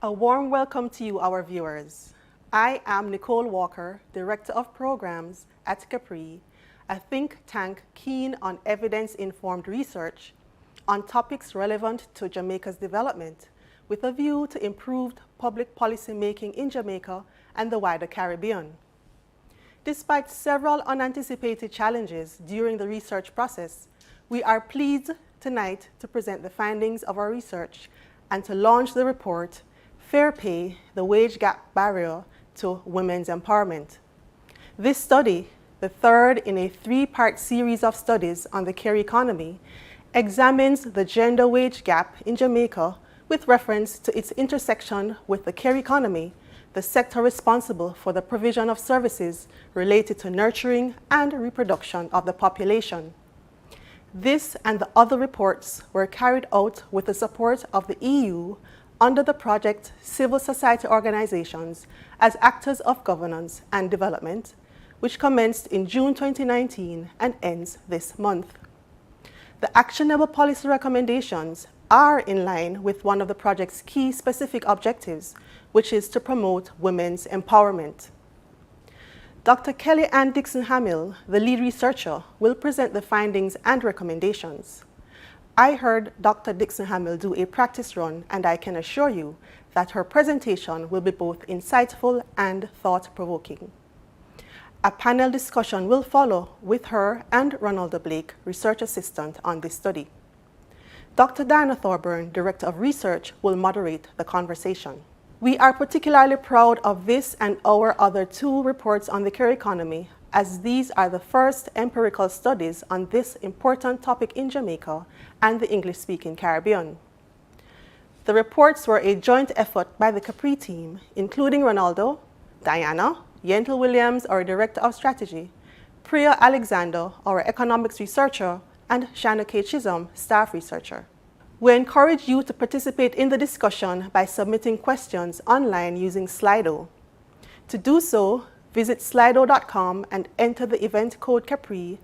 A warm welcome to you, our viewers. I am Nicole Walker, Director of Programs at Capri, a think tank keen on evidence-informed research on topics relevant to Jamaica's development, with a view to improved public policy making in Jamaica and the wider Caribbean. Despite several unanticipated challenges during the research process, we are pleased tonight to present the findings of our research and to launch the report, Fair Pay, the Wage Gap Barrier to Women's Empowerment. This study, the third in a three-part series of studies on the care economy, examines the gender wage gap in Jamaica with reference to its intersection with the care economy, the sector responsible for the provision of services related to nurturing and reproduction of the population. This and the other reports were carried out with the support of the EU under the project Civil Society Organizations as Actors of Governance and Development, which commenced in June 2019 and ends this month. The actionable policy recommendations are in line with one of the project's key specific objectives, which is to promote women's empowerment. Dr. Kelly Ann Dixon-Hamill, the lead researcher, will present the findings and recommendations. I heard Dr. Dixon-Hamill do a practice run, and I can assure you that her presentation will be both insightful and thought-provoking. A panel discussion will follow with her and Ronaldo Blake, research assistant on this study. Dr. Diana Thorburn, Director of Research, will moderate the conversation. We are particularly proud of this and our other two reports on the care economy, as these are the first empirical studies on this important topic in Jamaica and the English-speaking Caribbean. The reports were a joint effort by the Capri team, including Ronaldo, Diana, Yentel Williams, our Director of Strategy, Priya Alexander, our economics researcher, and Shanna K. Chisholm, staff researcher. We encourage you to participate in the discussion by submitting questions online using Slido. To do so, visit slido.com and enter the event code Capri,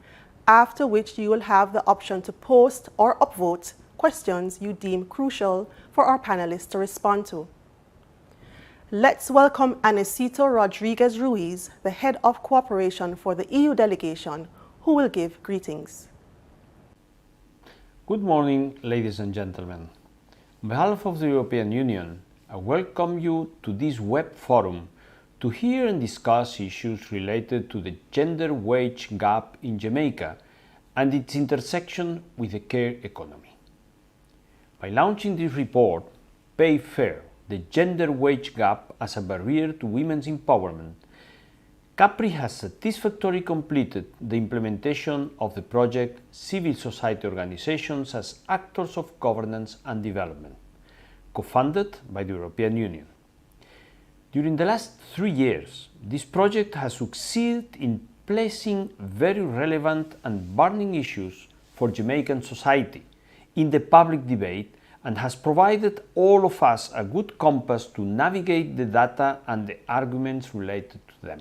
after which you will have the option to post or upvote questions you deem crucial for our panelists to respond to. Let's welcome Anicito Rodriguez Ruiz, the Head of Cooperation for the EU delegation, who will give greetings. Good morning, ladies and gentlemen. On behalf of the European Union, I welcome you to this web forum to hear and discuss issues related to the gender wage gap in Jamaica and its intersection with the care economy. By launching this report, Pay Fair, the gender wage gap as a barrier to women's empowerment, Capri has satisfactorily completed the implementation of the project Civil Society Organizations as Actors of Governance and Development, co-funded by the European Union. During the last 3 years, this project has succeeded in placing very relevant and burning issues for Jamaican society in the public debate and has provided all of us a good compass to navigate the data and the arguments related to them.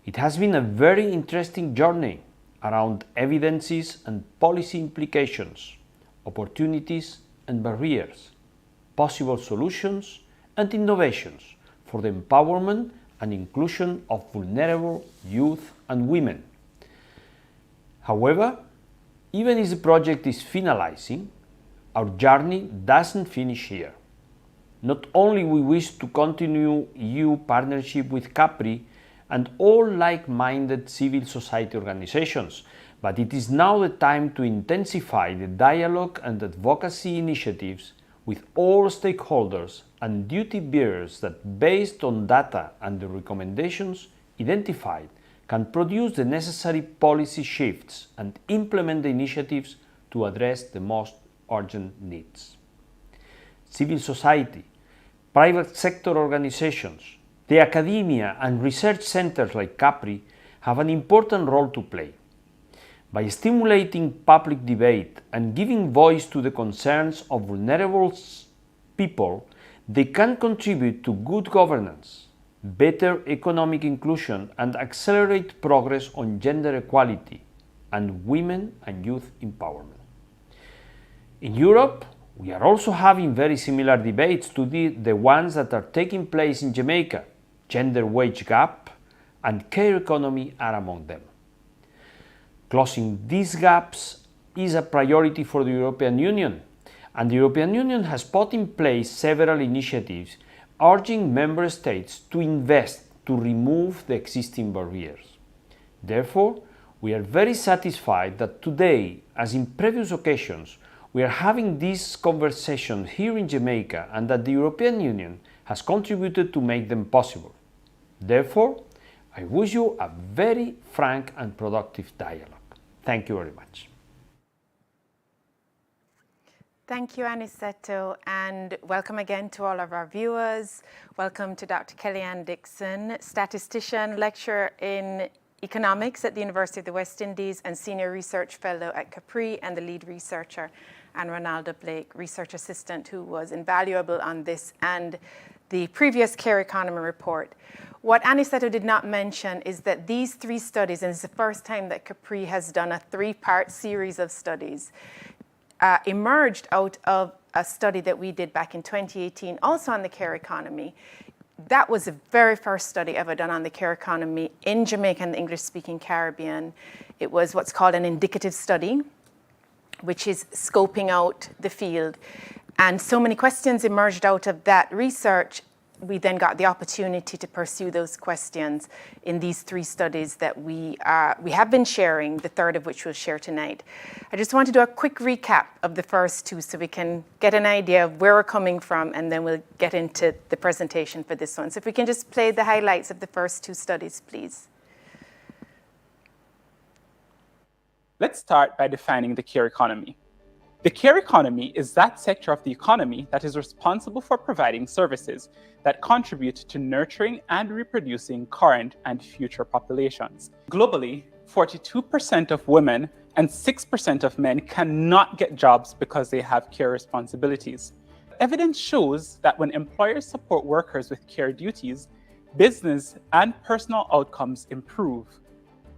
It has been a very interesting journey around evidences and policy implications, opportunities and barriers, possible solutions and innovations for the empowerment and inclusion of vulnerable youth and women. However, even as the project is finalizing, our journey doesn't finish here. Not only we wish to continue EU partnership with Capri and all like-minded civil society organizations, but it is now the time to intensify the dialogue and advocacy initiatives with all stakeholders and duty bearers that, based on data and the recommendations identified, can produce the necessary policy shifts and implement the initiatives to address the most urgent needs. Civil society, private sector organizations, the academia and research centers like Capri have an important role to play. By stimulating public debate and giving voice to the concerns of vulnerable people, they can contribute to good governance, better economic inclusion, and accelerate progress on gender equality and women and youth empowerment. In Europe, We are also having very similar debates to the ones that are taking place in Jamaica. Gender wage gap and care economy are among them. Closing these gaps is a priority for the European Union, and the European Union has put in place several initiatives urging member states to invest to remove the existing barriers. Therefore, we are very satisfied that today, as in previous occasions, we are having this conversation here in Jamaica and that the European Union has contributed to make them possible. Therefore, I wish you a very frank and productive dialogue. Thank you very much. Thank you, Aniceto, and welcome again to all of our viewers. Welcome to Dr. Kellyanne Dixon, statistician, lecturer in economics at the University of the West Indies and senior research fellow at Capri, and the lead researcher, and Ronaldo Blake, research assistant, who was invaluable on this and the previous Care Economy report. What Aniceto did not mention is that these three studies, and it's the first time that Capri has done a three-part series of studies, emerged out of a study that we did back in 2018, also on the care economy. That was the very first study ever done on the care economy in Jamaica and the English-speaking Caribbean. It was what's called an indicative study, which is scoping out the field. And so many questions emerged out of that research. We then got the opportunity to pursue those questions in these three studies that we have been sharing, the third of which we'll share tonight. I just want to do a quick recap of the first two so we can get an idea of where we're coming from, and then we'll get into the presentation for this one. So if we can just play the highlights of the first two studies, please. Let's start by defining the care economy. The care economy is that sector of the economy that is responsible for providing services that contribute to nurturing and reproducing current and future populations. Globally, 42% of women and 6% of men cannot get jobs because they have care responsibilities. Evidence shows that when employers support workers with care duties, business and personal outcomes improve.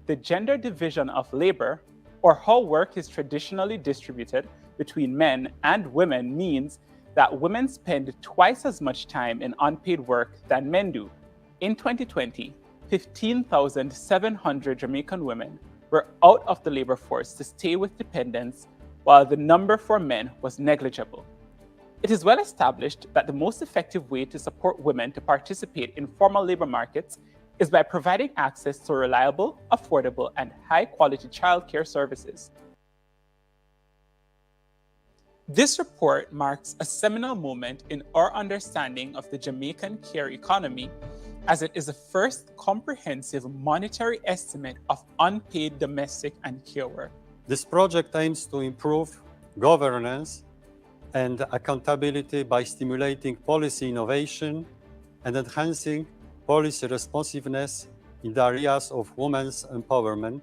The gender division of labor, or how work is traditionally distributed between men and women, means that women spend twice as much time in unpaid work than men do. In 2020, 15,700 Jamaican women were out of the labor force to stay with dependents, while the number for men was negligible. It is well established that the most effective way to support women to participate in formal labor markets is by providing access to reliable, affordable, and high-quality childcare services. This report marks a seminal moment in our understanding of the Jamaican care economy, as it is the first comprehensive monetary estimate of unpaid domestic and care work. This project aims to improve governance and accountability by stimulating policy innovation and enhancing policy responsiveness in the areas of women's empowerment,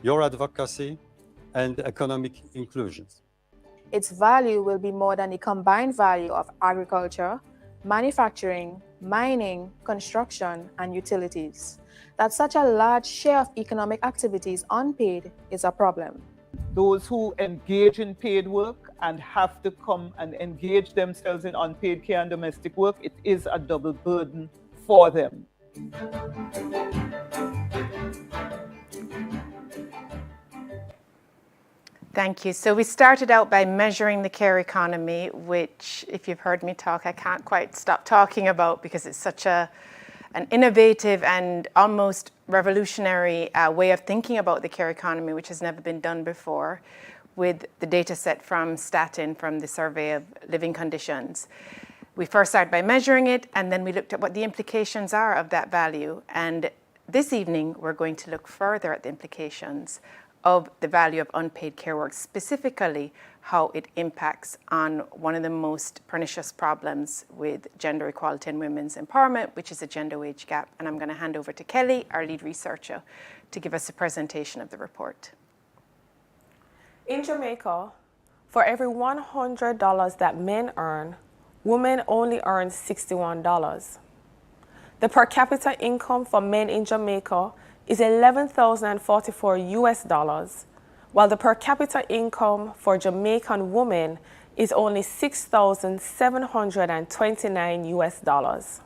your advocacy, and economic inclusion. Its value will be more than the combined value of agriculture, manufacturing, mining, construction, and utilities. That such a large share of economic activities unpaid is a problem. Those who engage in paid work and have to come and engage themselves in unpaid care and domestic work, it is a double burden for them. Thank you. So we started out by measuring the care economy, which, if you've heard me talk, I can't quite stop talking about because it's such an innovative and almost revolutionary way of thinking about the care economy, which has never been done before, with the data set from Statin, from the Survey of Living Conditions. We first started by measuring it, and then we looked at what the implications are of that value. And this evening, we're going to look further at the implications of the value of unpaid care work, specifically how it impacts on one of the most pernicious problems with gender equality and women's empowerment, which is the gender wage gap. And I'm going to hand over to Kelly, our lead researcher, to give us a presentation of the report. In Jamaica, for every $100 that men earn, women only earn $61. The per capita income for men in Jamaica is $11,044 US, while the per capita income for Jamaican women is only $6,729 US.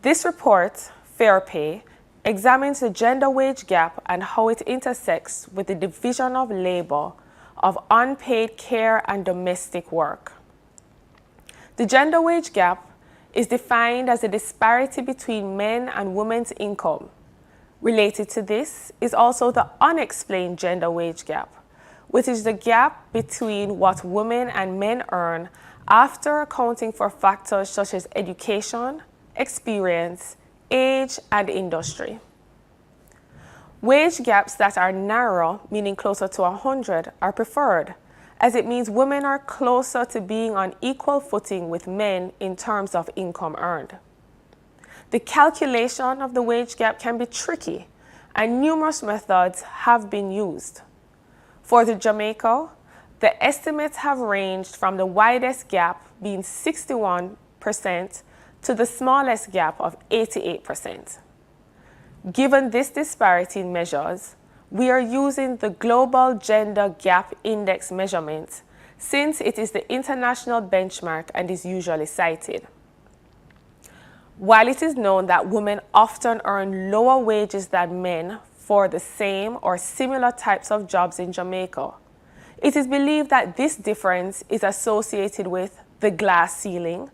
This report, Fair Pay, examines the gender wage gap and how it intersects with the division of labor of unpaid care and domestic work. The gender wage gap is defined as a disparity between men and women's income. Related to this is also the unexplained gender wage gap, which is the gap between what women and men earn after accounting for factors such as education, experience, age, and industry. Wage gaps that are narrow, meaning closer to 100, are preferred, as it means women are closer to being on equal footing with men in terms of income earned. The calculation of the wage gap can be tricky, and numerous methods have been used. For the Jamaica, the estimates have ranged from the widest gap being 61% to the smallest gap of 88%. Given this disparity in measures, we are using the Global Gender Gap Index measurement since it is the international benchmark and is usually cited. While it is known that women often earn lower wages than men for the same or similar types of jobs in Jamaica, it is believed that this difference is associated with the glass ceiling,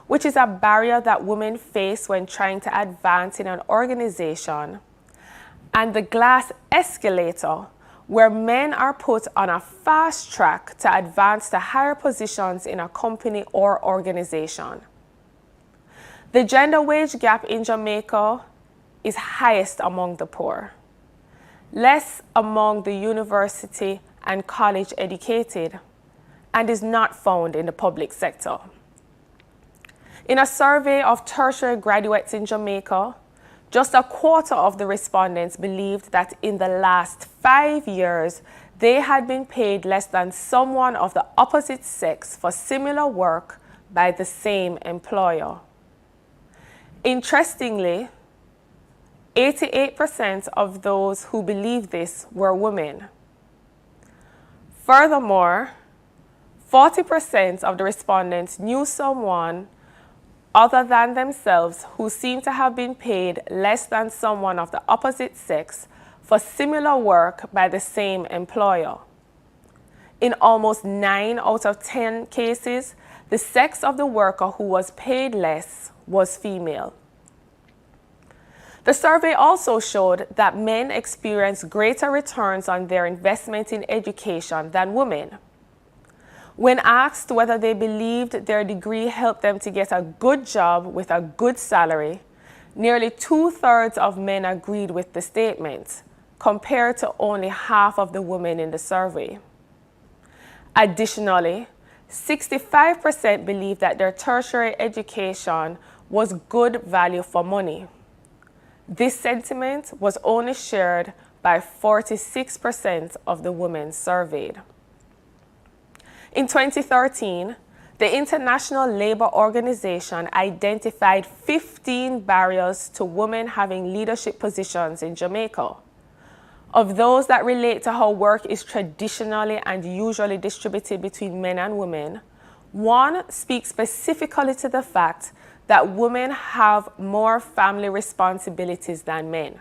which is a barrier that women face when trying to advance in an organization, and the glass escalator, where men are put on a fast track to advance to higher positions in a company or organization. The gender wage gap in Jamaica is highest among the poor, less among the university and college educated, and is not found in the public sector. In a survey of tertiary graduates in Jamaica, just a quarter of the respondents believed that in the last 5 years, they had been paid less than someone of the opposite sex for similar work by the same employer. Interestingly, 88% of those who believed this were women. Furthermore, 40% of the respondents knew someone other than themselves who seemed to have been paid less than someone of the opposite sex for similar work by the same employer. In almost 9 out of 10 cases, the sex of the worker who was paid less was female. The survey also showed that men experience greater returns on their investment in education than women. When asked whether they believed their degree helped them to get a good job with a good salary, nearly 2/3 of men agreed with the statement, compared to only half of the women in the survey. Additionally, 65% believed that their tertiary education was good value for money. This sentiment was only shared by 46% of the women surveyed. In 2013, the International Labour Organization identified 15 barriers to women having leadership positions in Jamaica. Of those that relate to how work is traditionally and usually distributed between men and women, one speaks specifically to the fact that women have more family responsibilities than men.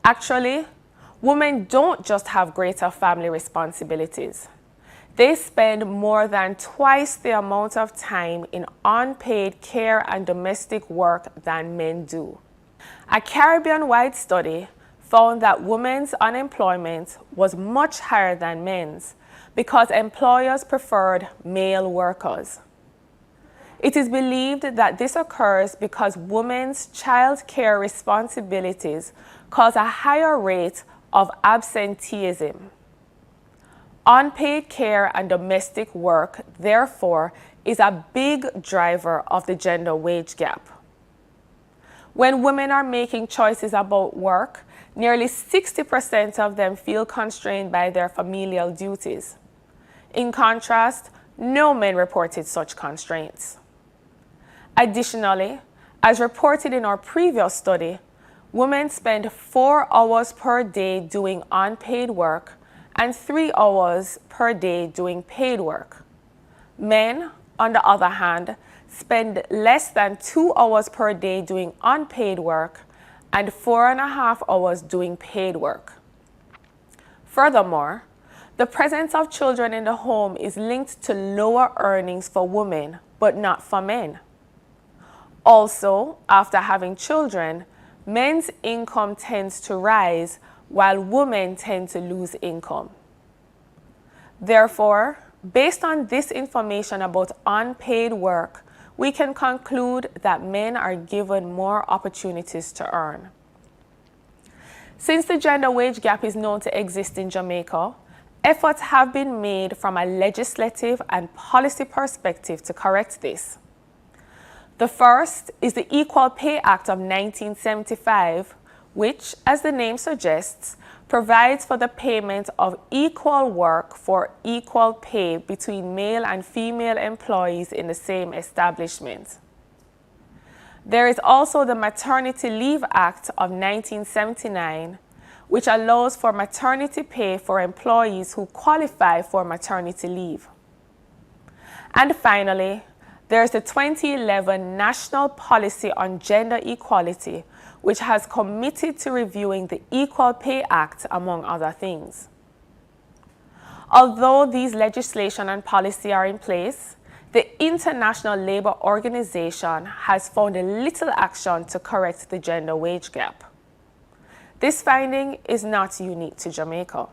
Actually, women don't just have greater family responsibilities. They spend more than twice the amount of time in unpaid care and domestic work than men do. A Caribbean-wide study found that women's unemployment was much higher than men's because employers preferred male workers. It is believed that this occurs because women's child care responsibilities cause a higher rate of absenteeism. Unpaid care and domestic work, therefore, is a big driver of the gender wage gap. When women are making choices about work, nearly 60% of them feel constrained by their familial duties. In contrast, no men reported such constraints. Additionally, as reported in our previous study, women spend 4 hours per day doing unpaid work and 3 hours per day doing paid work. Men, on the other hand, spend less than 2 hours per day doing unpaid work and 4.5 hours doing paid work. Furthermore, the presence of children in the home is linked to lower earnings for women, but not for men. Also, after having children, men's income tends to rise while women tend to lose income. Therefore, based on this information about unpaid work, we can conclude that men are given more opportunities to earn. Since the gender wage gap is known to exist in Jamaica, efforts have been made from a legislative and policy perspective to correct this. The first is the Equal Pay Act of 1975, which, as the name suggests, provides for the payment of equal work for equal pay between male and female employees in the same establishment. There is also the Maternity Leave Act of 1979, which allows for maternity pay for employees who qualify for maternity leave. And finally, there is the 2011 National Policy on Gender Equality, which has committed to reviewing the Equal Pay Act, among other things. Although these legislation and policy are in place, the International Labour Organization has found little action to correct the gender wage gap. This finding is not unique to Jamaica.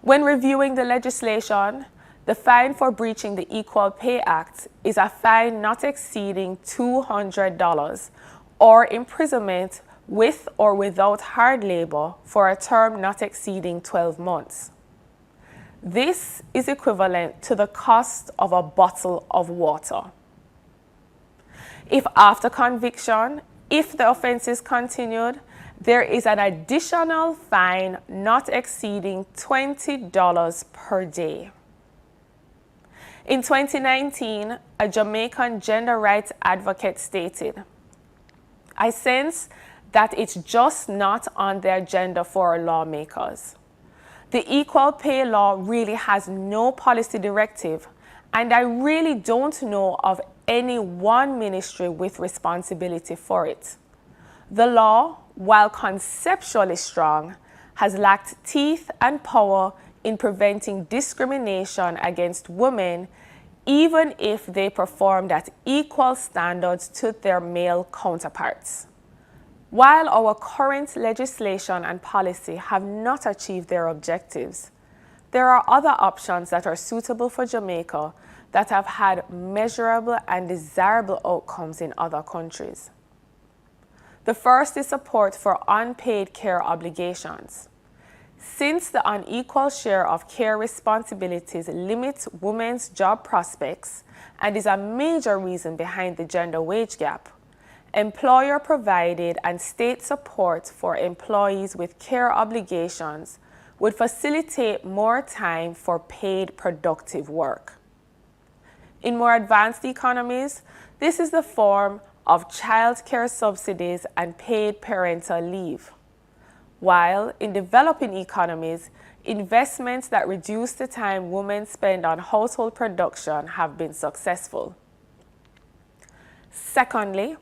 When reviewing the legislation, the fine for breaching the Equal Pay Act is a fine not exceeding $200 or imprisonment with or without hard labor for a term not exceeding 12 months. This is equivalent to the cost of a bottle of water. If after conviction, if the offense is continued, there is an additional fine not exceeding $20 per day. In 2019, a Jamaican gender rights advocate stated, "I sense that it's just not on the agenda for our lawmakers. The Equal Pay Law really has no policy directive, and I really don't know of any one ministry with responsibility for it. The law, while conceptually strong, has lacked teeth and power in preventing discrimination against women, even if they performed at equal standards to their male counterparts. While our current legislation and policy have not achieved their objectives, there are other options that are suitable for Jamaica that have had measurable and desirable outcomes in other countries. The first is support for unpaid care obligations. Since the unequal share of care responsibilities limits women's job prospects and is a major reason behind the gender wage gap, employer-provided and state support for employees with care obligations would facilitate more time for paid productive work. In more advanced economies, this is the form of child care subsidies and paid parental leave. While in developing economies, investments that reduce the time women spend on household production have been successful. Secondly,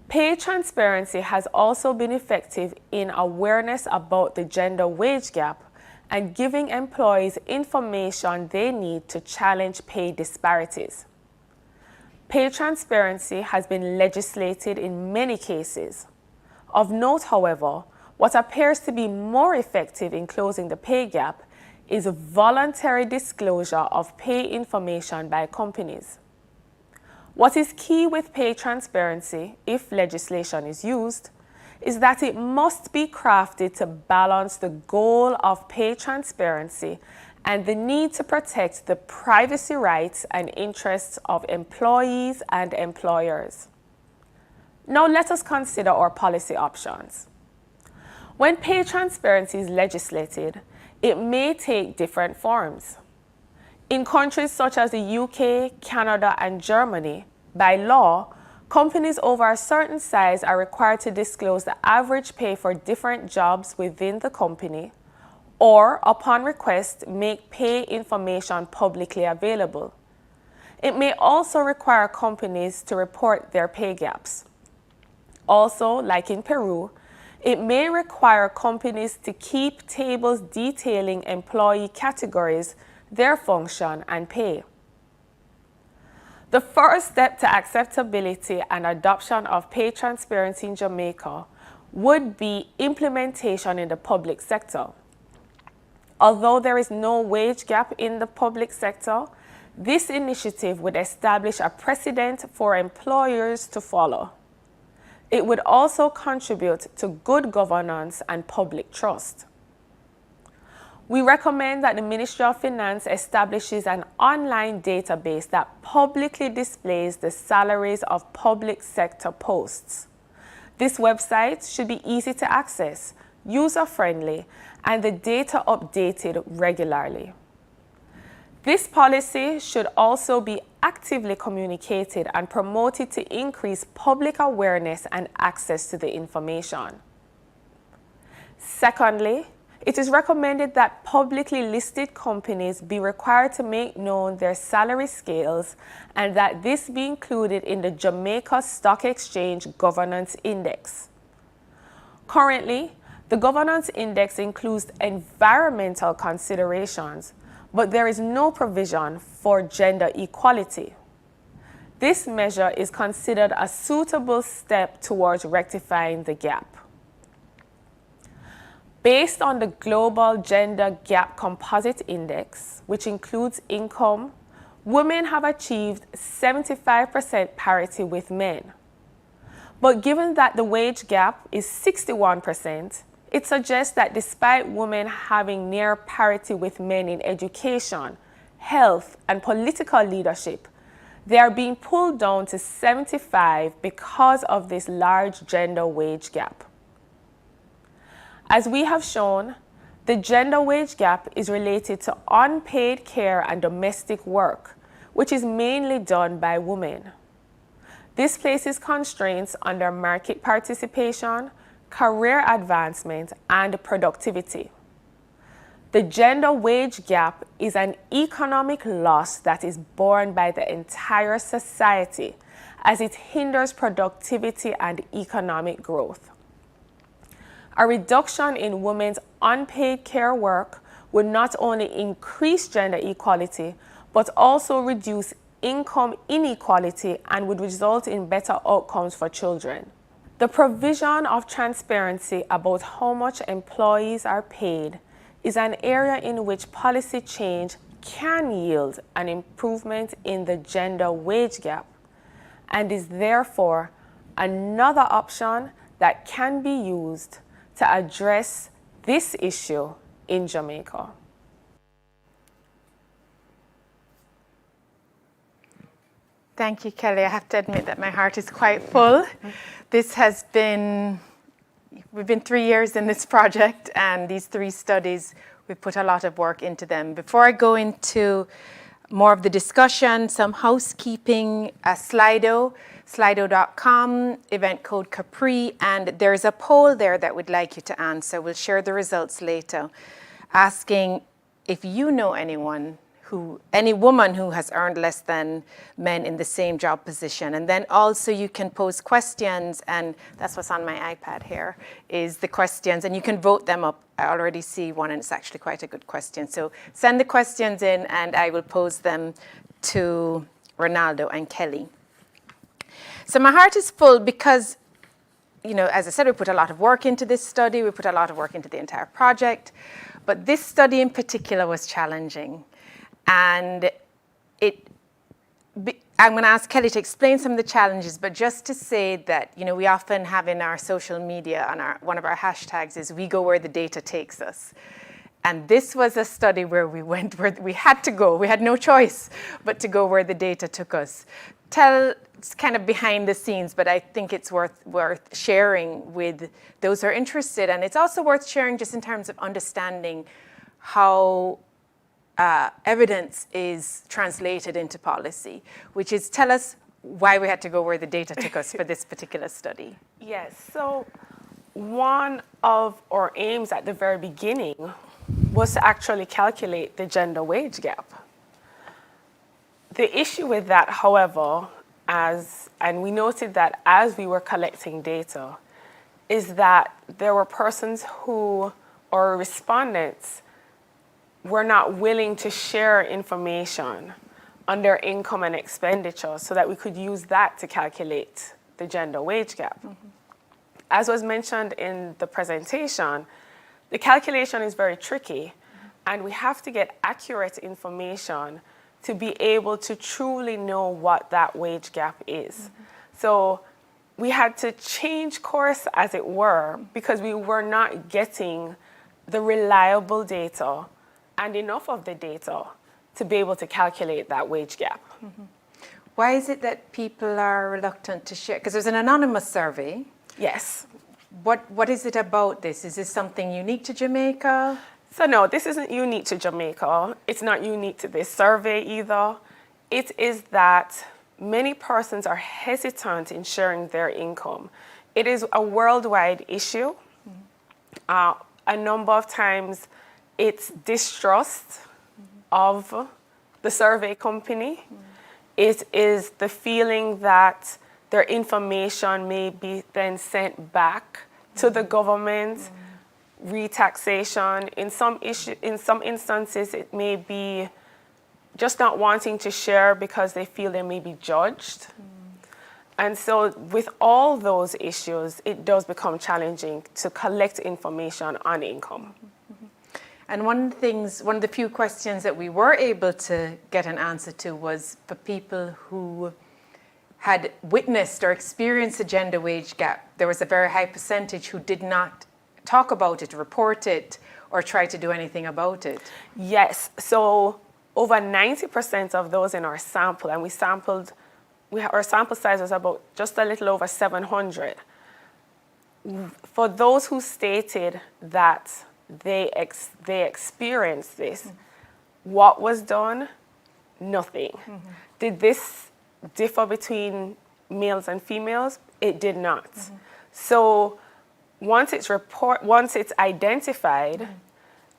pay transparency has also been effective in awareness about the gender wage gap and giving employees information they need to challenge pay disparities. Pay transparency has been legislated in many cases. Of note, however, what appears to be more effective in closing the pay gap is voluntary disclosure of pay information by companies. What is key with pay transparency, if legislation is used, is that it must be crafted to balance the goal of pay transparency and the need to protect the privacy rights and interests of employees and employers. Now let us consider our policy options. When pay transparency is legislated, it may take different forms. In countries such as the UK, Canada, and Germany, by law, companies over a certain size are required to disclose the average pay for different jobs within the company, or, upon request, make pay information publicly available. It may also require companies to report their pay gaps. Also, like in Peru, it may require companies to keep tables detailing employee categories, their function, and pay. The first step to acceptability and adoption of pay transparency in Jamaica would be implementation in the public sector. Although there is no wage gap in the public sector, this initiative would establish a precedent for employers to follow. It would also contribute to good governance and public trust. We recommend that the Ministry of Finance establishes an online database that publicly displays the salaries of public sector posts. This website should be easy to access, user-friendly, and the data updated regularly. This policy should also be actively communicated and promoted to increase public awareness and access to the information. Secondly, it is recommended that publicly listed companies be required to make known their salary scales and that this be included in the Jamaica Stock Exchange Governance Index. Currently, the Governance Index includes environmental considerations, but there is no provision for gender equality. This measure is considered a suitable step towards rectifying the gap. Based on the Global Gender Gap Composite Index, which includes income, women have achieved 75% parity with men. But given that the wage gap is 61%, it suggests that despite women having near parity with men in education, health, and political leadership, they are being pulled down to 75 because of this large gender wage gap. As we have shown, the gender wage gap is related to unpaid care and domestic work, which is mainly done by women. This places constraints on their market participation, career advancement, and productivity. The gender wage gap is an economic loss that is borne by the entire society as it hinders productivity and economic growth. A reduction in women's unpaid care work would not only increase gender equality, but also reduce income inequality and would result in better outcomes for children. The provision of transparency about how much employees are paid is an area in which policy change can yield an improvement in the gender wage gap and is therefore another option that can be used to address this issue in Jamaica. Thank you, Kelly. I have to admit that my heart is quite full. This has been, we've been 3 years in this project, and these 3 studies, we've put a lot of work into them. Before I go into more of the discussion, some housekeeping, Slido.com, event code Capri, and there's a poll there that we'd like you to answer. We'll share the results later, asking if you know any woman who has earned less than men in the same job position. And then also you can pose questions, and that's what's on my iPad here, is the questions, and you can vote them up. I already see one, and it's actually quite a good question. So send the questions in, and I will pose them to Ronaldo and Kelly. So my heart is full because, you know, as I said, we put a lot of work into this study. We put a lot of work into the entire project. But this study in particular was challenging. And I'm going to ask Kelly to explain some of the challenges, but just to say that, you know, we often have in our social media, on one of our hashtags is "we go where the data takes us." And this was a study where we went where we had to go. We had no choice but to go where the data took us. It's kind of behind the scenes, but I think it's worth sharing with those who are interested. And it's also worth sharing just in terms of understanding how evidence is translated into policy, which is tell us why we had to go where the data took us for this particular study. Yes, so one of our aims at the very beginning was to actually calculate the gender wage gap. The issue with that, however, and we noted that as we were collecting data, is that there were persons who, or respondents, were not willing to share information on their income and expenditure so that we could use that to calculate the gender wage gap. As was mentioned in the presentation, the calculation is very tricky, and we have to get accurate information to be able to truly know what that wage gap is. So we had to change course, as it were, because we were not getting the reliable data and enough of the data to be able to calculate that wage gap. Why is it that people are reluctant to share? Because there's an anonymous survey. Yes. What is it about this? Is this something unique to Jamaica? So no, this isn't unique to Jamaica. It's not unique to this survey either. It is that many persons are hesitant in sharing their income. It is a worldwide issue. A number of times it's distrust of the survey company. It is the feeling that their information may be then sent back to the government, retaxation. In some instances, it may be just not wanting to share because they feel they may be judged. And so with all those issues, it does become challenging to collect information on income. And one of the few questions that we were able to get an answer to was for people who had witnessed or experienced a gender wage gap. There was a very high percentage who did not talk about it, report it, or try to do anything about it. Yes, so over 90% of those in our sample, and our sample size was about just a little over 700. For those who stated that they experienced this, what was done? Nothing. Did this differ between males and females? It did not. So once it's identified,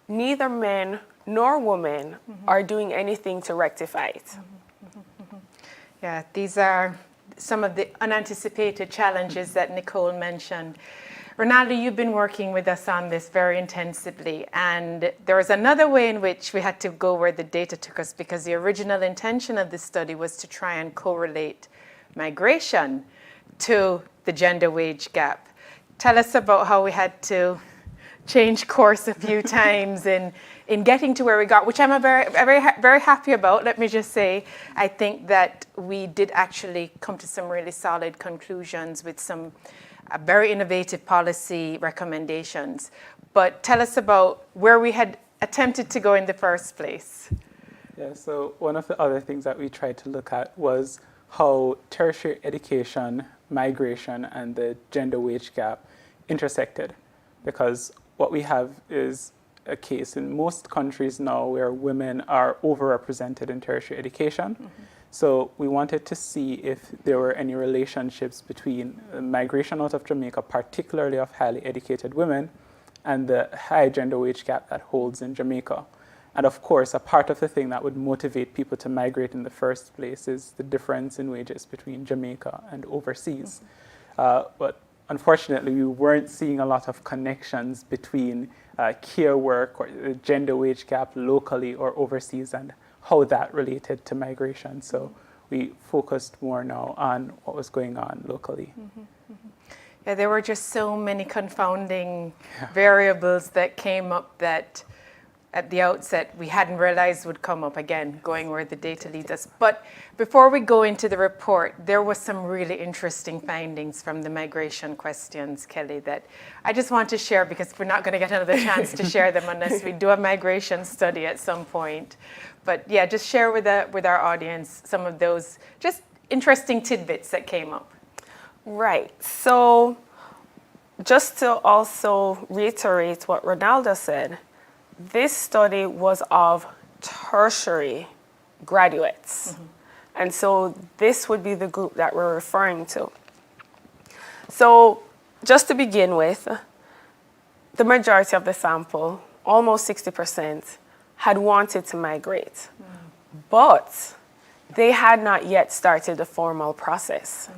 neither men nor women are doing anything to rectify it. Yeah, these are some of the unanticipated challenges that Nicole mentioned. Ronaldo, you've been working with us on this very intensively, and there was another way in which we had to go where the data took us, because the original intention of this study was to try and correlate migration to the gender wage gap. Tell us about how we had to change course a few times in getting to where we got, which I'm very happy about. Let me just say, I think that we did actually come to some really solid conclusions with some very innovative policy recommendations. But tell us about where we had attempted to go in the first place. Yeah, so one of the other things that we tried to look at was how tertiary education, migration, and the gender wage gap intersected. Because what we have is a case in most countries now where women are overrepresented in tertiary education. So we wanted to see if there were any relationships between migration out of Jamaica, particularly of highly educated women, and the high gender wage gap that holds in Jamaica. And of course, a part of the thing that would motivate people to migrate in the first place is the difference in wages between Jamaica and overseas. But unfortunately, we weren't seeing a lot of connections between care work or the gender wage gap locally or overseas and how that related to migration. So we focused more now on what was going on locally. Yeah, there were just so many confounding variables that came up that at the outset we hadn't realized would come up, again, going where the data leads us. But before we go into the report, there was some really interesting findings from the migration questions, Kelly, that I just want to share, because we're not going to get another chance to share them unless we do a migration study at some point. But yeah, just share with our audience some of those just interesting tidbits that came up. Right. So just to also reiterate what Ronaldo said, this study was of tertiary graduates. And so this would be the group that we're referring to. So just to begin with, the majority of the sample, almost 60%, had wanted to migrate, but they had not yet started the formal process.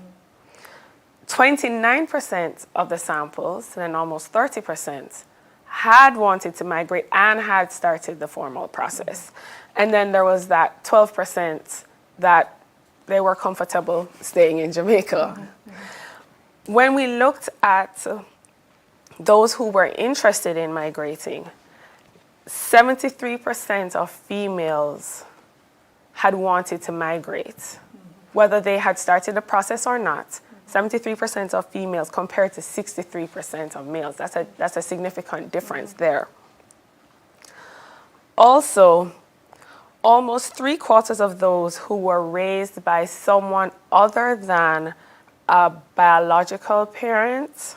29% of the samples, and then almost 30%, had wanted to migrate and had started the formal process. And then there was that 12% that they were comfortable staying in Jamaica. When we looked at those who were interested in migrating, 73% of females had wanted to migrate, whether they had started the process or not. 73% of females compared to 63% of males. That's a significant difference there. Also, almost 3/4 of those who were raised by someone other than a biological parent,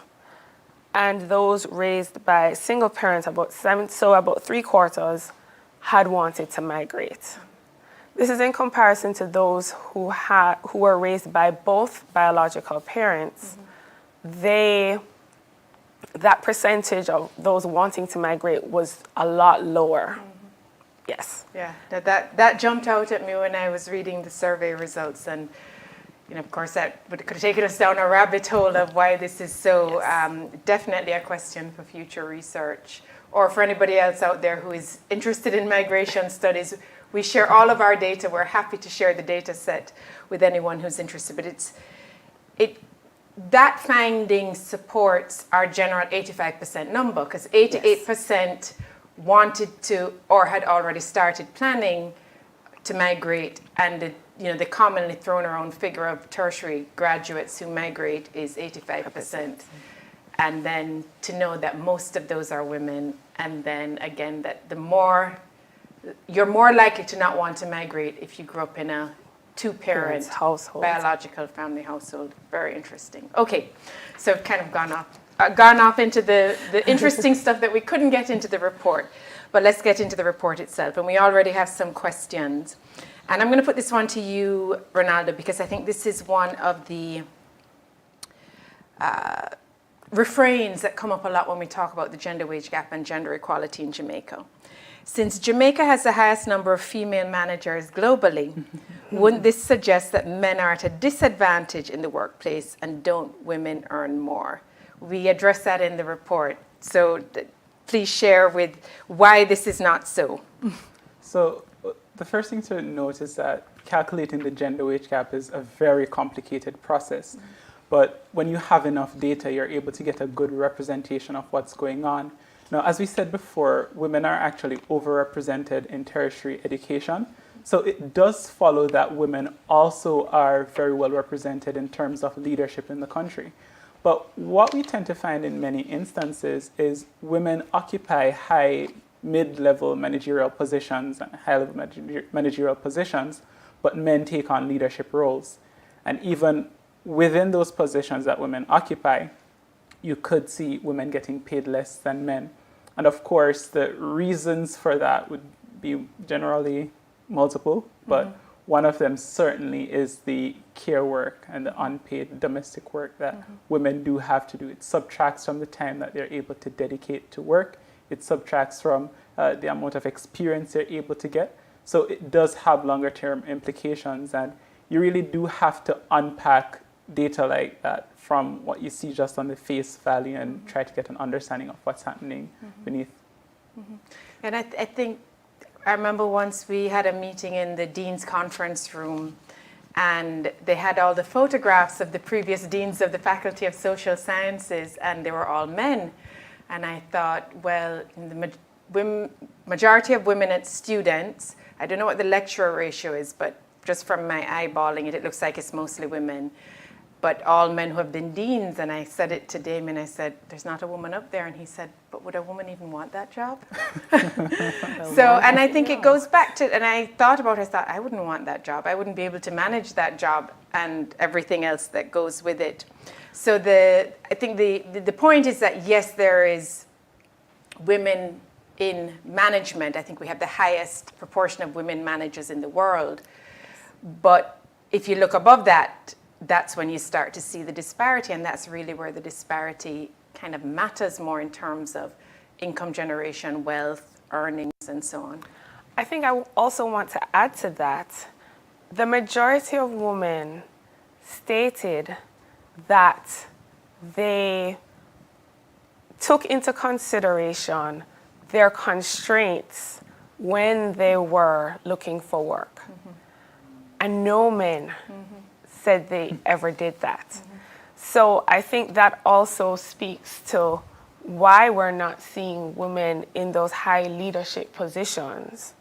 and those raised by single parents, about 3/4 had wanted to migrate. This is in comparison to those who were raised by both biological parents. That percentage of those wanting to migrate was a lot lower. Yes. Yeah, that jumped out at me when I was reading the survey results, and of course that could have taken us down a rabbit hole of why this is so. Definitely a question for future research, or for anybody else out there who is interested in migration studies. We share all of our data. We're happy to share the data set with anyone who's interested, but that finding supports our general 85% number, because 88% wanted to or had already started planning to migrate, and the commonly thrown around figure of tertiary graduates who migrate is 85%. And then to know that most of those are women, and then again that you're more likely to not want to migrate if you grew up in a two-parent household, biological family household. Very interesting. Okay, so I've kind of gone off into the interesting stuff that we couldn't get into the report. But let's get into the report itself. And we already have some questions. And I'm going to put this one to you, Ronaldo, because I think this is one of the refrains that come up a lot when we talk about the gender wage gap and gender equality in Jamaica. Since Jamaica has the highest number of female managers globally, wouldn't this suggest that men are at a disadvantage in the workplace, and don't women earn more? We address that in the report. So please share with why this is not so. So the first thing to note is that calculating the gender wage gap is a very complicated process. But when you have enough data, you're able to get a good representation of what's going on. Now, as we said before, women are actually overrepresented in tertiary education. So it does follow that women also are very well represented in terms of leadership in the country. But what we tend to find in many instances is women occupy high mid-level managerial positions and high-level managerial positions, but men take on leadership roles. And even within those positions that women occupy, you could see women getting paid less than men. And of course, the reasons for that would be generally multiple, but one of them certainly is the care work and the unpaid domestic work that women do have to do. It subtracts from the time that they're able to dedicate to work. It subtracts from the amount of experience they're able to get. So it does have longer term implications, and you really do have to unpack data like that from what you see just on the face value and try to get an understanding of what's happening beneath. And I think I remember once we had a meeting in the Dean's conference room, and they had all the photographs of the previous deans of the Faculty of Social Sciences, and they were all men. And I thought, well, the majority of women as students, I don't know what the lecturer ratio is, but just from my eyeballing it, it looks like it's mostly women. But all men who have been deans, and I said it to Damien, I said, there's not a woman up there. And he said, but would a woman even want that job? And I think it goes back to, and I thought about it, I thought, I wouldn't want that job. I wouldn't be able to manage that job and everything else that goes with it. So I think the point is that, yes, there is women in management. I think we have the highest proportion of women managers in the world. But if you look above that, that's when you start to see the disparity, and that's really where the disparity kind of matters more in terms of income generation, wealth, earnings, and so on? I think I also want to add to that, the majority of women stated that they took into consideration their constraints when they were looking for work. And no men said they ever did that. So I think that also speaks to why we're not seeing women in those high leadership positions.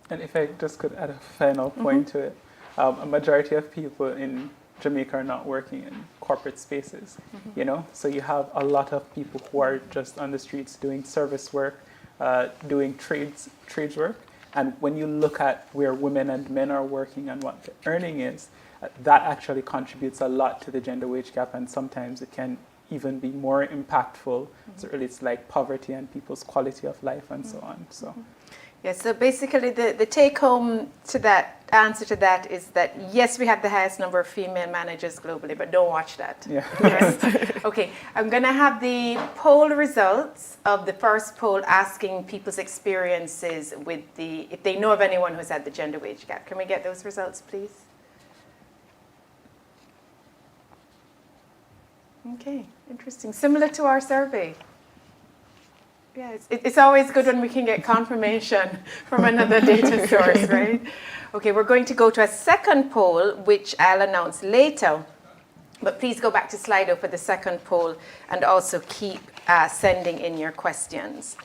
And if I just could add a final point to it, a majority of people in Jamaica are not working in corporate spaces, you know? So you have a lot of people who are just on the streets doing service work, doing trades work. And when you look at where women and men are working and what the earning is, that actually contributes a lot to the gender wage gap, and sometimes it can even be more impactful as it relates to like poverty and people's quality of life and so on. So. Yeah, so basically the take home to that answer to that is that yes, we have the highest number of female managers globally, but don't watch that. Yeah. Yes. Okay, I'm going to have the poll results of the first poll asking people's experiences with if they know of anyone who's had the gender wage gap. Can we get those results, please? Okay, interesting. Similar to our survey. Yeah, it's always good when we can get confirmation from another data source, right? Okay, we're going to go to a second poll, which I'll announce later. But please go back to Slido for the second poll and also keep sending in your questions.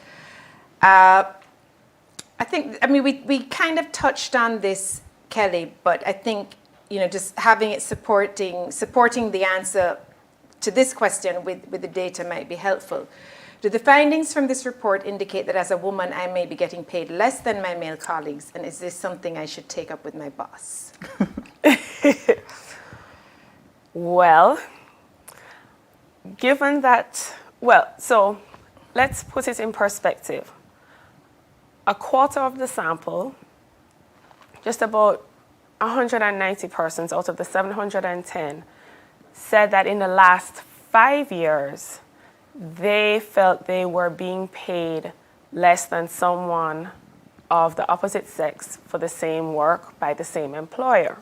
I mean, we kind of touched on this, Kelly, but I think, you know, just having it supporting the answer to this question with the data might be helpful. Do the findings from this report indicate that as a woman, I may be getting paid less than my male colleagues? And is this something I should take up with my boss? Well, given that, so let's put it in perspective. A quarter of the sample, just about 190 persons out of the 710, said that in the last 5 years, they felt they were being paid less than someone of the opposite sex for the same work by the same employer.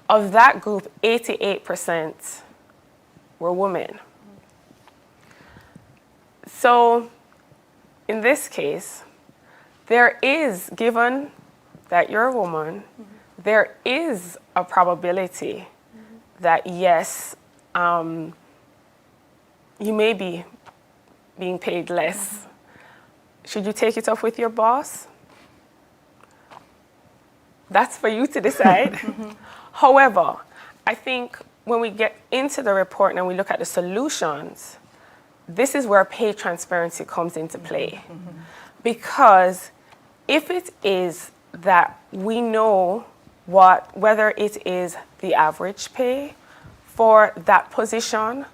Of that group, 88% were women. So in this case, there is, given that you're a woman, there is a probability that yes, you may be being paid less. Should you take it up with your boss? That's for you to decide. However, I think when we get into the report and we look at the solutions, this is where pay transparency comes into play. Because if it is that we know whether it is the average pay for that position,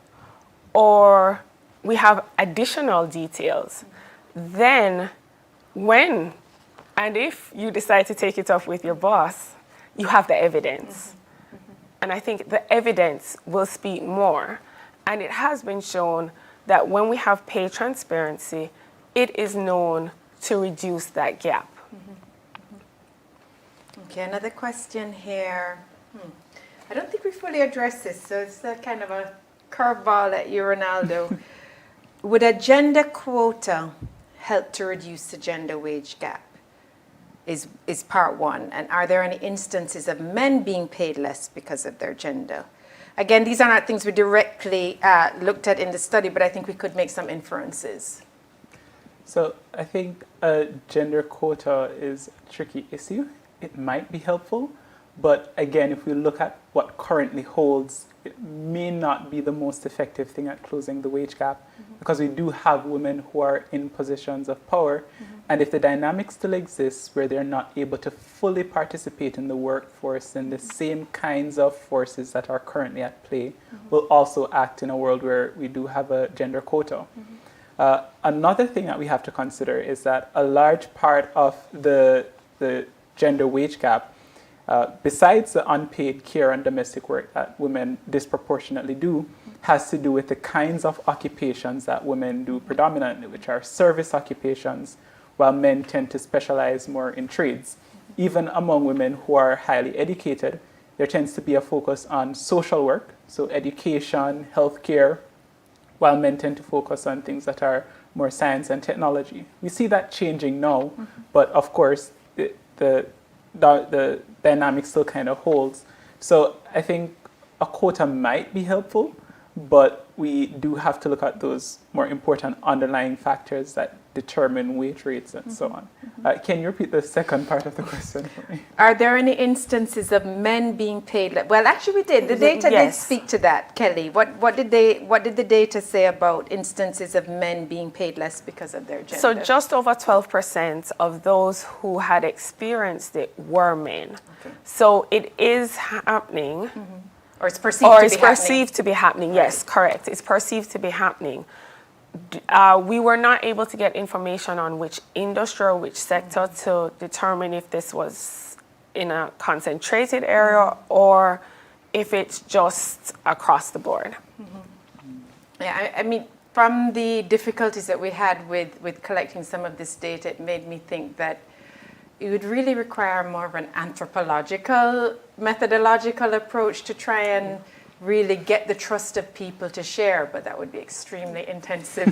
or we have additional details, then when and if you decide to take it up with your boss, you have the evidence. And I think the evidence will speak more. And it has been shown that when we have pay transparency, it is known to reduce that gap. Okay, another question here. I don't think we fully addressed this, so it's a kind of a curveball at you, Ronaldo. Would a gender quota help to reduce the gender wage gap? Is part one. And are there any instances of men being paid less because of their gender? Again, these are not things we directly looked at in the study, but I think we could make some inferences. So I think a gender quota is a tricky issue. It might be helpful, but again, if we look at what currently holds, it may not be the most effective thing at closing the wage gap, because we do have women who are in positions of power, and if the dynamic still exists where they're not able to fully participate in the workforce, then the same kinds of forces that are currently at play will also act in a world where we do have a gender quota. Another thing that we have to consider is that a large part of the gender wage gap, besides the unpaid care and domestic work that women disproportionately do, has to do with the kinds of occupations that women do predominantly, which are service occupations, while men tend to specialize more in trades. Even among women who are highly educated, there tends to be a focus on social work, so education, healthcare, while men tend to focus on things that are more science and technology. We see that changing now, but of course, the dynamic still kind of holds. So I think a quota might be helpful, but we do have to look at those more important underlying factors that determine wage rates and so on. Can you repeat the second part of the question for me? Are there any instances of men being paid less? Well, actually we did. The data did speak to that, Kelly. What did the data say about instances of men being paid less because of their gender? So just over 12% of those who had experienced it were men. Okay. So it is happening. Or it's perceived to be happening. Yes, correct. It's perceived to be happening. We were not able to get information on which industry or which sector to determine if this was in a concentrated area or if it's just across the board. Yeah, I mean, from the difficulties that we had with collecting some of this data, it made me think that it would really require more of an anthropological, methodological approach to try and really get the trust of people to share, but that would be extremely intensive,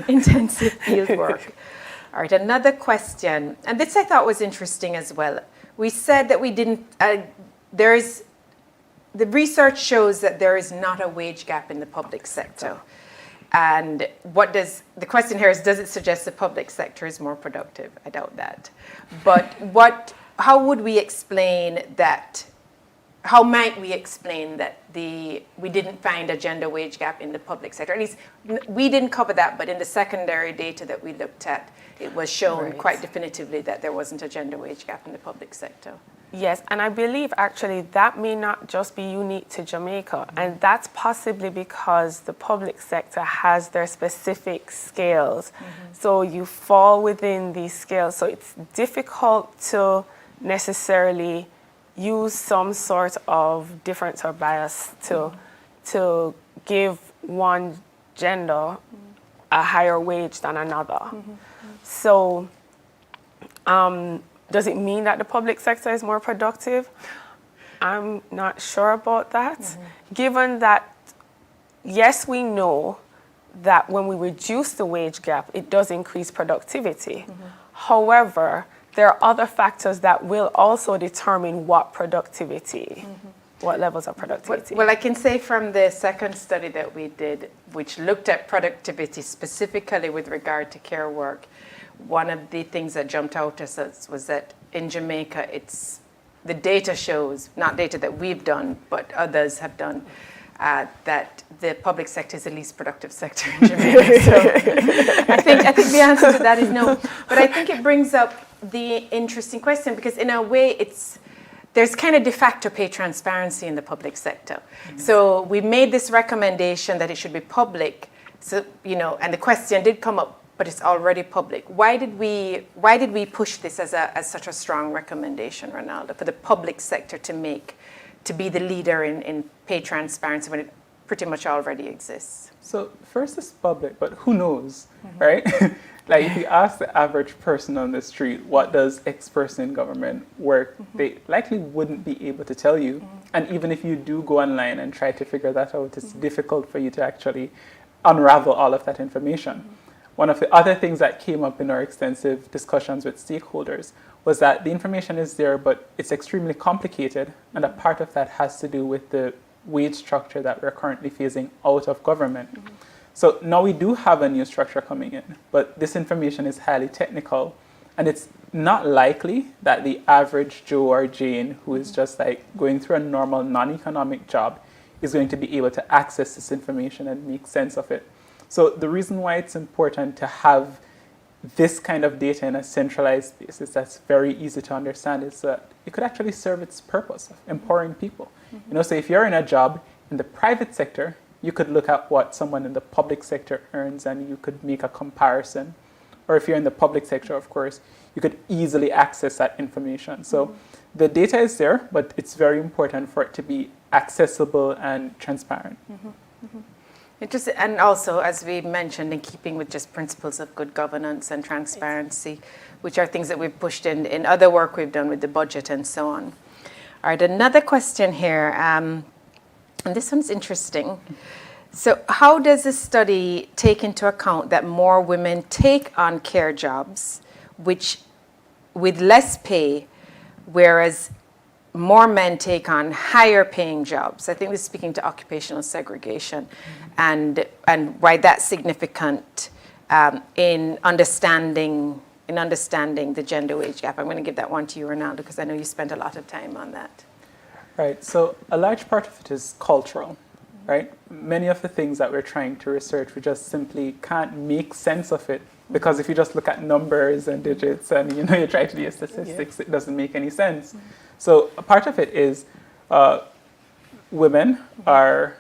intensive field work. All right, another question, and this I thought was interesting as well. We said that we didn't, the research shows that there is not a wage gap in the public sector. And the question here is, does it suggest the public sector is more productive? I doubt that. But how would we explain that? How might we explain that we didn't find a gender wage gap in the public sector? At least we didn't cover that, but in the secondary data that we looked at, it was shown quite definitively that there wasn't a gender wage gap in the public sector. Yes, and I believe actually that may not just be unique to Jamaica, and that's possibly because the public sector has their specific scales. So you fall within these scales, so it's difficult to necessarily use some sort of difference or bias to give one gender a higher wage than another. So does it mean that the public sector is more productive? I'm not sure about that. Given that, yes, we know that when we reduce the wage gap, it does increase productivity. However, there are other factors that will also determine what productivity, what levels of productivity. Well, I can say from the second study that we did, which looked at productivity specifically with regard to care work, one of the things that jumped out at us was that in Jamaica, the data shows, not data that we've done, but others have done, that the public sector is the least productive sector in Jamaica. So I think the answer to that is no. But I think it brings up the interesting question, because in a way there's kind of de facto pay transparency in the public sector. So we made this recommendation that it should be public. So, and the question did come up, but it's already public. Why did we push this as such a strong recommendation, Ronaldo, for the public sector to be the leader in pay transparency when it pretty much already exists? So first it's public, but who knows, right? Like if you ask the average person on the street, what does X person in government work, they likely wouldn't be able to tell you. And even if you do go online and try to figure that out, it's difficult for you to actually unravel all of that information. One of the other things that came up in our extensive discussions with stakeholders was that the information is there, but it's extremely complicated, and a part of that has to do with the wage structure that we're currently phasing out of government. So now we do have a new structure coming in, but this information is highly technical, and it's not likely that the average Joe or Jane who is just like going through a normal non-economic job is going to be able to access this information and make sense of it. So the reason why it's important to have this kind of data in a centralized basis that's very easy to understand is that it could actually serve its purpose of empowering people. So if you're in a job in the private sector, you could look at what someone in the public sector earns and you could make a comparison. Or if you're in the public sector, of course, you could easily access that information. So the data is there, but it's very important for it to be accessible and transparent. And also, as we mentioned, in keeping with just principles of good governance and transparency, which are things that we've pushed in other work we've done with the budget and so on. All right, another question here, and this one's interesting. So how does the study take into account that more women take on care jobs, which with less pay, whereas more men take on higher paying jobs? I think this is speaking to occupational segregation, and why that's significant in understanding the gender wage gap. I'm going to give that one to you, Ronaldo, because I know you spent a lot of time on that. Right, so a large part of it is cultural, right? Many of the things that we're trying to research, we just simply can't make sense of it, because if you just look at numbers and digits and you try to do statistics, it doesn't make any sense. So a part of it is women are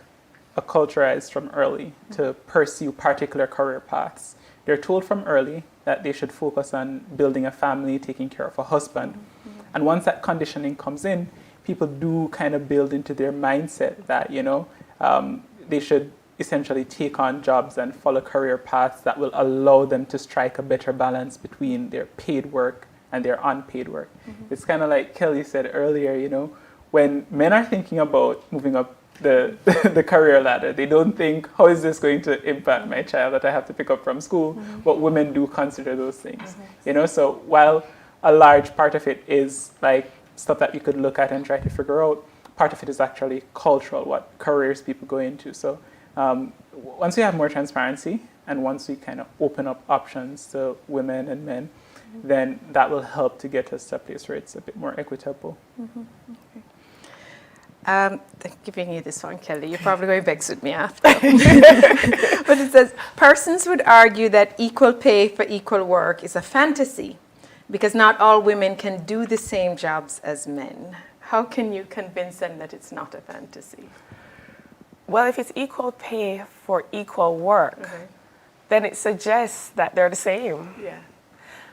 acculturized from early to pursue particular career paths. They're told from early that they should focus on building a family, taking care of a husband. And once that conditioning comes in, people do kind of build into their mindset that, they should essentially take on jobs and follow career paths that will allow them to strike a better balance between their paid work and their unpaid work. It's kind of like Kelly said earlier, when men are thinking about moving up the career ladder, they don't think, how is this going to impact my child that I have to pick up from school? But women do consider those things. So while a large part of it is like stuff that you could look at and try to figure out, part of it is actually cultural, what careers people go into. So once we have more transparency and once we kind of open up options to women and men, then that will help to get us to a place where it's a bit more equitable. I'm giving you this one, Kelly. You're probably going to vex with me after. But it says, persons would argue that equal pay for equal work is a fantasy because not all women can do the same jobs as men. How can you convince them that it's not a fantasy? Well, if it's equal pay for equal work, then it suggests that they're the same. Yeah.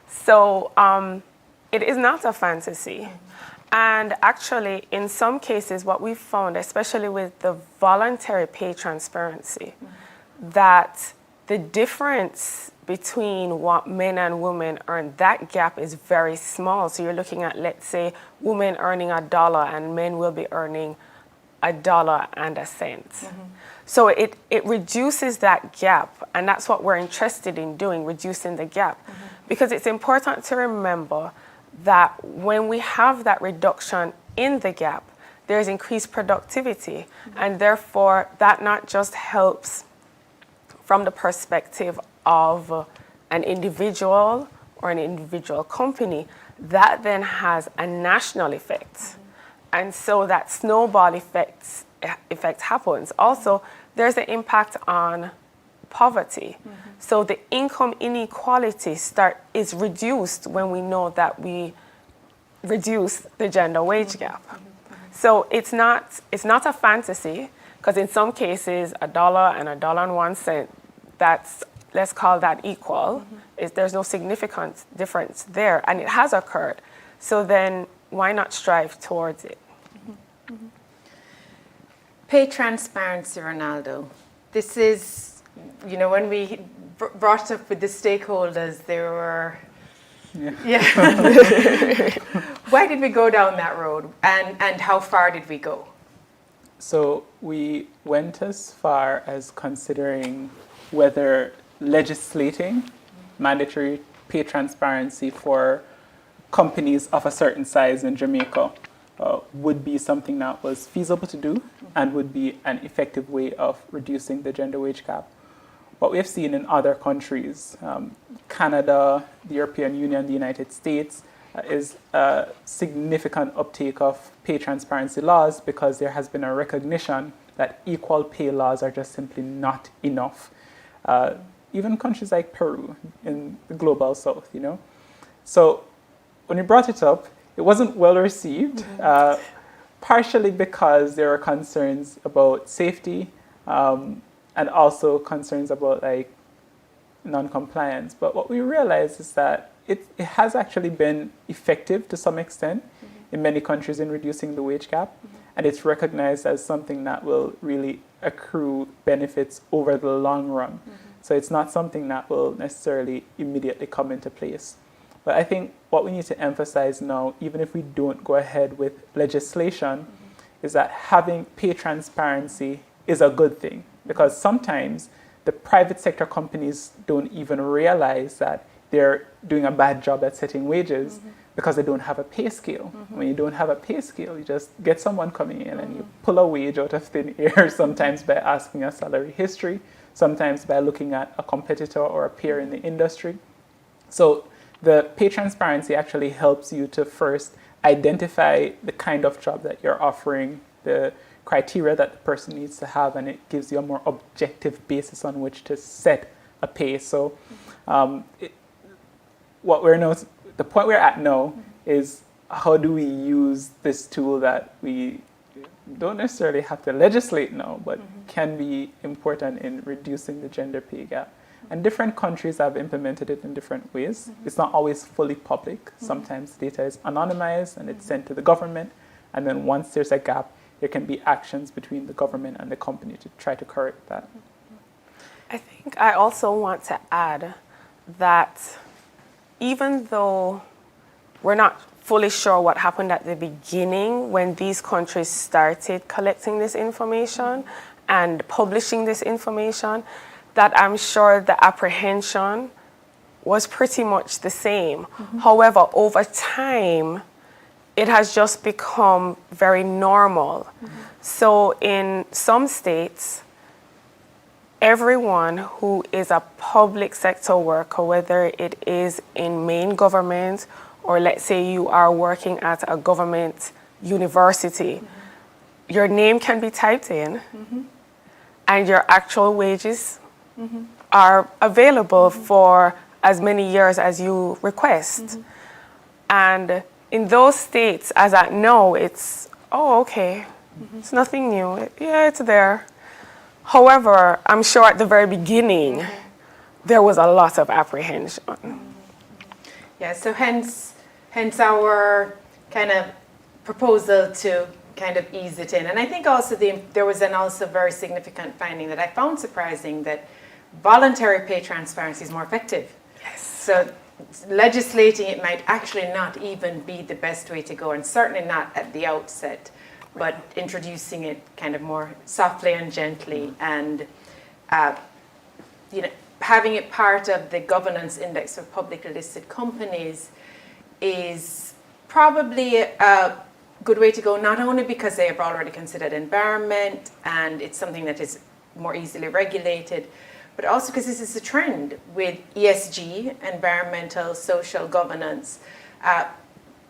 So it is not a fantasy. And actually, in some cases, what we've found, especially with the voluntary pay transparency, that the difference between what men and women earn, that gap is very small. So you're looking at, let's say, women earning $1 and men will be earning $1.01. So it reduces that gap, and that's what we're interested in doing, reducing the gap. Because it's important to remember that when we have that reduction in the gap, there's increased productivity, and therefore that not just helps from the perspective of an individual or an individual company, that then has a national effect. And so that snowball effect happens. Also, there's an impact on poverty. So the income inequality is reduced when we know that we reduce the gender wage gap. So it's not a fantasy, because in some cases $1 and $1.01, let's call that equal. There's no significant difference there, and it has occurred. So then why not strive towards it? Pay transparency, Ronaldo. This is, when we brought up with the stakeholders, there were, Why did we go down that road, and how far did we go? So we went as far as considering whether legislating mandatory pay transparency for companies of a certain size in Jamaica would be something that was feasible to do and would be an effective way of reducing the gender wage gap. What we have seen in other countries, Canada, the European Union, the United States, is a significant uptake of pay transparency laws because there has been a recognition that equal pay laws are just simply not enough. Even countries like Peru in the global south, So when we brought it up, it wasn't well received, partially because there were concerns about safety and also concerns about non-compliance. But what we realized is that it has actually been effective to some extent in many countries in reducing the wage gap. and it's recognized as something that will really accrue benefits over the long run. So it's not something that will necessarily immediately come into place. But I think what we need to emphasize now, even if we don't go ahead with legislation, is that having pay transparency is a good thing, because sometimes the private sector companies don't even realize that they're doing a bad job at setting wages because they don't have a pay scale. When you don't have a pay scale, you just get someone coming in and you pull a wage out of thin air, sometimes by asking a salary history, sometimes by looking at a competitor or a peer in the industry. So the pay transparency actually helps you to first identify the kind of job that you're offering, the criteria that the person needs to have, and it gives you a more objective basis on which to set a pay. So the point we're at now is, how do we use this tool that we don't necessarily have to legislate now, but can be important in reducing the gender pay gap. And different countries have implemented it in different ways. It's not always fully public. Sometimes data is anonymized and it's sent to the government. And then once there's a gap, there can be actions between the government and the company to try to correct that. I think I also want to add that even though we're not fully sure what happened at the beginning when these countries started collecting this information and publishing this information, that I'm sure the apprehension was pretty much the same. However, over time, it has just become very normal. So in some states, everyone who is a public sector worker, whether it is in main government or let's say you are working at a government university, your name can be typed in and your actual wages are available for as many years as you request. And in those states, as I know, it's, oh, okay, it's nothing new. Yeah, it's there. However, I'm sure at the very beginning, there was a lot of apprehension. Yeah, so hence our kind of proposal to kind of ease it in. And I think also there was an also very significant finding that I found surprising, that voluntary pay transparency is more effective. Yes. So legislating it might actually not even be the best way to go, and certainly not at the outset, but introducing it kind of more softly and gently, and having it part of the governance index of publicly listed companies is probably a good way to go, not only because they have already considered environment and it's something that is more easily regulated, but also because this is a trend with ESG, environmental, social governance,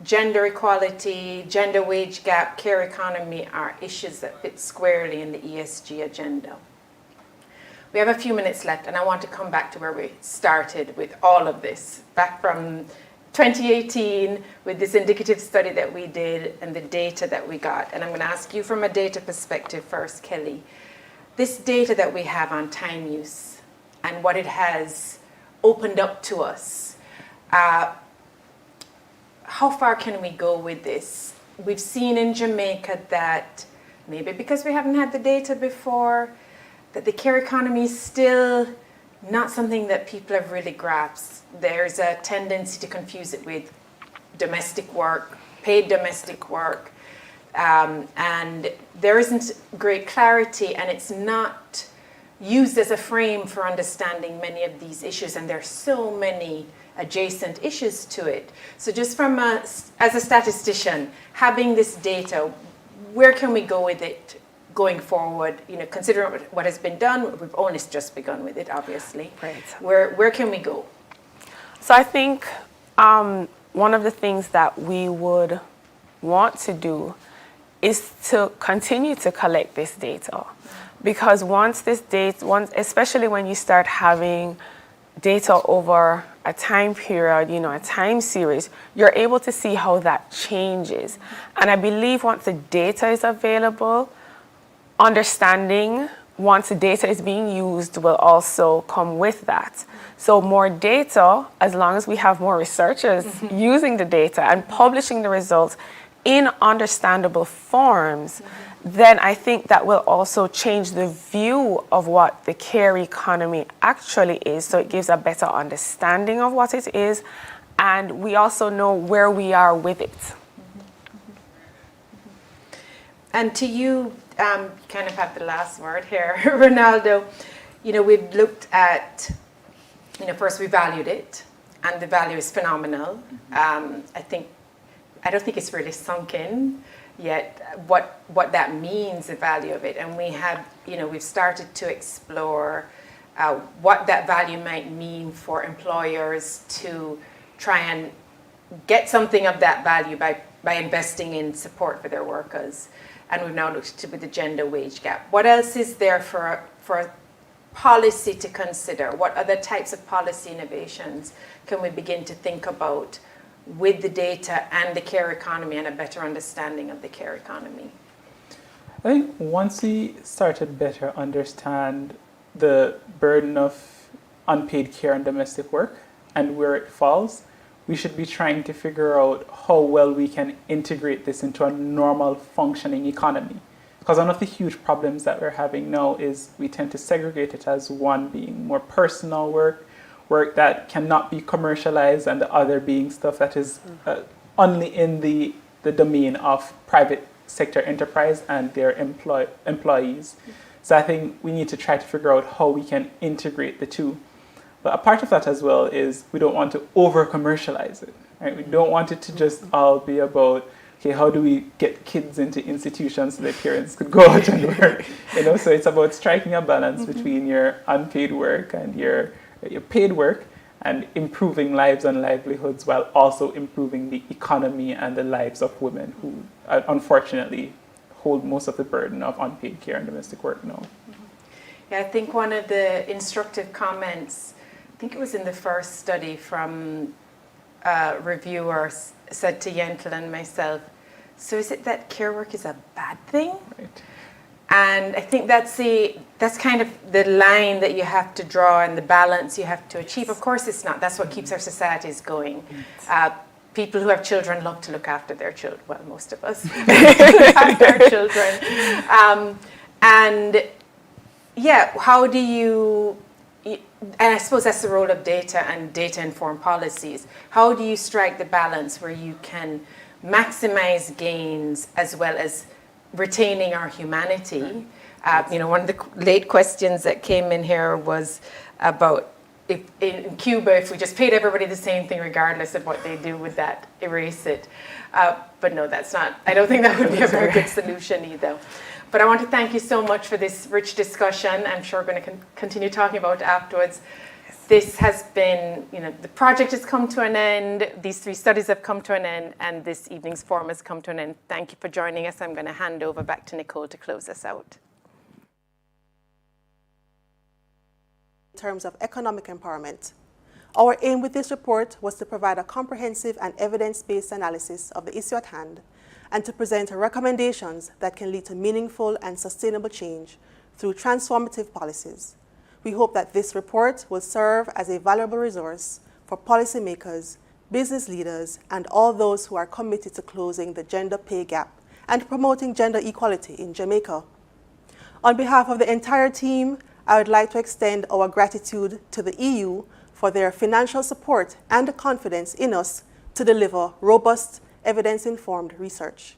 gender equality, gender wage gap, care economy are issues that fit squarely in the ESG agenda. We have a few minutes left, and I want to come back to where we started with all of this, back from 2018 with this indicative study that we did and the data that we got. And I'm going to ask you from a data perspective first, Kelly. This data that we have on time use and what it has opened up to us, how far can we go with this? We've seen in Jamaica that, maybe because we haven't had the data before, that the care economy is still not something that people have really grasped. There's a tendency to confuse it with domestic work, paid domestic work, and there isn't great clarity, and it's not used as a frame for understanding many of these issues, and there's so many adjacent issues to it. So just as a statistician, having this data, where can we go with it going forward? Considering what has been done, we've only just begun with it, obviously. Right. Where can we go? So I think one of the things that we would want to do is to continue to collect this data. Because especially when you start having data over a time period, a time series, you're able to see how that changes. And I believe once the data is available, understanding once the data is being used will also come with that. So more data, as long as we have more researchers using the data and publishing the results in understandable forms, then I think that will also change the view of what the care economy actually is. So it gives a better understanding of what it is, and we also know where we are with it. And to you, kind of have the last word here, Ronaldo. You know, we've looked at, you know, first we valued it, and the value is phenomenal. I don't think it's really sunk in yet what that means, the value of it. And we have, you know, we've started to explore what that value might mean for employers to try and get something of that value by investing in support for their workers. And we've now looked to the gender wage gap. What else is there for policy to consider? What other types of policy innovations can we begin to think about with the data and the care economy and a better understanding of the care economy? I think once we start to better understand the burden of unpaid care and domestic work and where it falls, we should be trying to figure out how well we can integrate this into a normal functioning economy. Because one of the huge problems that we're having now is we tend to segregate it as one being more personal work that cannot be commercialized, and the other being stuff that is only in the domain of private sector enterprise and their employees. So I think we need to try to figure out how we can integrate the two. But a part of that as well is we don't want to over-commercialize it. Right? We don't want it to just all be about, okay, how do we get kids into institutions so their parents could go out and work? You know, so it's about striking a balance between your unpaid work and your paid work, and improving lives and livelihoods while also improving the economy and the lives of women who unfortunately hold most of the burden of unpaid care and domestic work now. Yeah, I think one of the instructive comments, I think it was in the first study from reviewers, said to Yentel and myself, so is it that care work is a bad thing? Right. And I think that's kind of the line that you have to draw and the balance you have to achieve. Of course it's not. That's what keeps our societies going. People who have children love to look after their children. Well, most of us after our children. And yeah, how do you, and I suppose that's the role of data and data-informed policies. How do you strike the balance where you can maximize gains as well as retaining our humanity? You know, one of the late questions that came in here was about if in Cuba, if we just paid everybody the same thing regardless of what they do, would that erase it? But no, that's not, I don't think that would be a very good solution either. But I want to thank you so much for this rich discussion. I'm sure we're going to continue talking about it afterwards. This has been, you know, the project has come to an end, these 3 studies have come to an end, and this evening's forum has come to an end. Thank you for joining us. I'm going to hand over back to Nicole to close us out. In terms of economic empowerment, our aim with this report was to provide a comprehensive and evidence-based analysis of the issue at hand and to present recommendations that can lead to meaningful and sustainable change through transformative policies. We hope that this report will serve as a valuable resource for policymakers, business leaders, and all those who are committed to closing the gender pay gap and promoting gender equality in Jamaica. On behalf of the entire team, I would like to extend our gratitude to the EU for their financial support and confidence in us to deliver robust, evidence-informed research.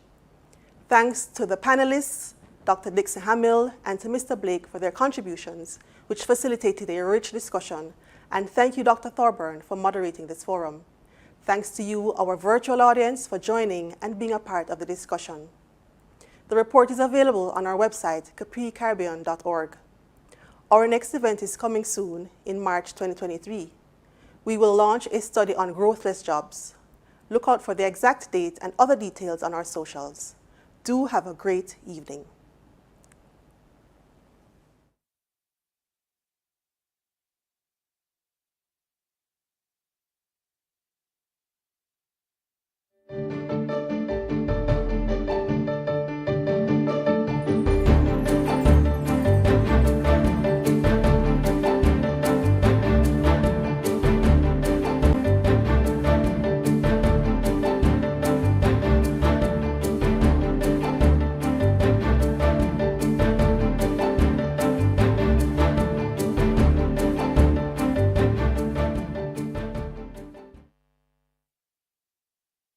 Thanks to the panelists, Dr. Dixon Hamill, and to Mr. Blake for their contributions, which facilitated a rich discussion. And thank you, Dr. Thorburn, for moderating this forum. Thanks to you, our virtual audience, for joining and being a part of the discussion. The report is available on our website, capricaribbean.org. Our next event is coming soon in March 2023. We will launch a study on growthless jobs. Look out for the exact date and other details on our socials. Do have a great evening.